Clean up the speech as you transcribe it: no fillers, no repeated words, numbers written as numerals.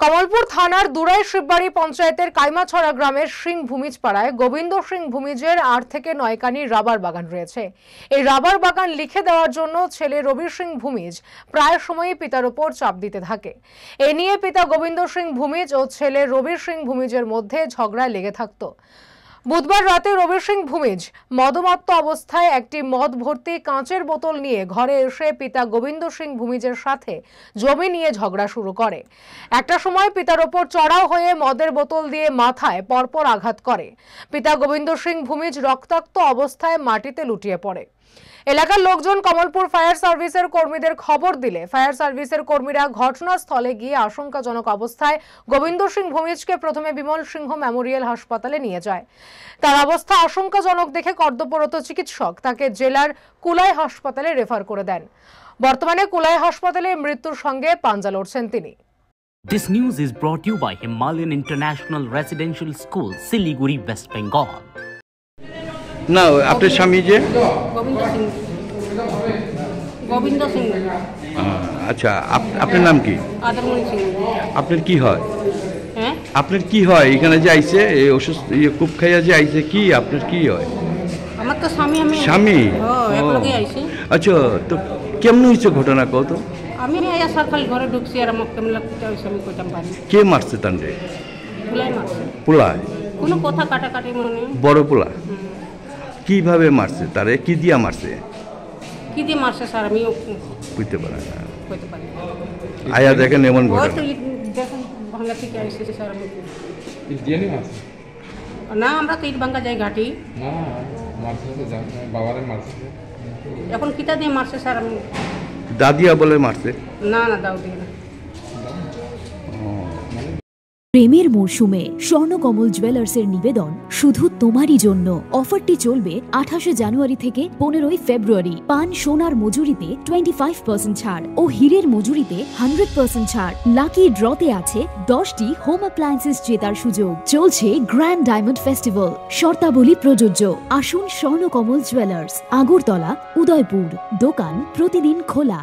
কমলপুর থানার দুরাই শিববাড়ি পঞ্চায়েতের কাইমাছড়া গ্রামের সিং ভূমিজ পাড়ায় গোবিন্দ সিং ভূমিজের 8 থেকে 9 কানি রাবার বাগান রয়েছে। এই রাবার বাগান লিখে দেওয়ার জন্য ছেলে রবি সিং ভূমিজ প্রায় সময়ই পিতার উপর চাপ দিতে থাকে। এ নিয়ে পিতা গোবিন্দ সিং ভূমিজ ও ছেলে রবি সিং ভূমিজের মধ্যে ঝগড়া লেগে থাকত। বুধবার রাতে রবি সিং ভূমিজ মদমত্ত অবস্থায় একটি মদ ভর্তি কাঁচের বোতল নিয়ে ঘরে এসে পিতা গোবিন্দ সিং ভূমিজের সাথে জমি নিয়ে ঝগড়া শুরু করে। একটা সময় পিতার ওপর চড়াও হয়ে মদের বোতল দিয়ে মাথায় পরপর আঘাত করে। পিতা গোবিন্দ সিং ভূমিজ রক্তাক্ত অবস্থায় মাটিতে লুটিয়ে পড়ে। এলাকার লোকজন কমলপুর ফায়ার সার্ভিসের কর্মীদের খবর দিলে ফায়ার সার্ভিসের কর্মীরা ঘটনাস্থলে গিয়ে আশঙ্কাজনক অবস্থায় গোবিন্দ সিং ভূমিজকে প্রথমে বিমল সিংহ মেমোরিয়াল হাসপাতালে নিয়ে যায়। তার অবস্থা আশঙ্কাজনক দেখে কর্তব্যরত চিকিৎসক তাকে জেলার কুলাই হাসপাতালে রেফার করে দেন। বর্তমানে কুলাই হাসপাতালে মৃত্যুর সঙ্গে পাঞ্জা লড়ছেন তিনি। This news is brought to you by Himalayan International Residential School, Siliguri, West Bengal. না আপনার স্বামী যে গোবিন্দ সিং। আচ্ছা আপনার নাম কি? আদরমণি সিং। আপনার কি হয়? হ্যাঁ আপনার কি হয়? এখানে যে আইছে এই অসুস্থ খুব খাইয়া যে আইছে কি আপনার কি হয়? আমার তো স্বামী। আমি স্বামী? একলগে আইছি। আচ্ছা তো কেমন হয়েছে ঘটনা কত? আমি আয়া সকাল ঘরে ঢুকছি আর আমাকে কেমন লাগতে হয়েছে আমি কইতাম পারি। কে মারছে তান্ডে? পুলাই মারছে। পোলায়? কোনো কথা কাটাকাটি মনে বড় পোলা? কিভাবে মারছে? তারে কি দিয়া মারছে? কি দিয়ে মারছে স্যার আমি বুঝতে পারে না। কইতে পারি। আয়া দেখেন এমন ঘটনা। দেখুন ভাঙ্গা থেকে আইছে স্যার আমি। ইন্ডিয়ানি মারছে না আমরা তো ইট ভাঙ্গা যাই ঘাটি। না মারছে তো বাবারে মারছে। এখন কিতা দিয়ে মারছে স্যার আমি। দাদিয়া বলে মারছে? না না দাও দিয়ে না। প্রেমের মরশুমে স্বর্ণকমল জুয়েলার্সের নিবেদন শুধু তোমারই জন্য। অফারটি চলবে 28 জানুয়ারি থেকে 15 ফেব্রুয়ারি। পান সোনার মজুরিতে 25% ছাড় ও হীরের মজুরিতে 100% ছাড়। লাকি ড্রতে আছে 10টি হোম অ্যাপ্লায়েন্সেস জেতার সুযোগ। চলছে গ্র্যান্ড ডায়মন্ড ফেস্টিভ্যাল। শর্তাবলী প্রযোজ্য। আসুন স্বর্ণকমল জুয়েলার্স, আগরতলা, উদয়পুর। দোকান প্রতিদিন খোলা।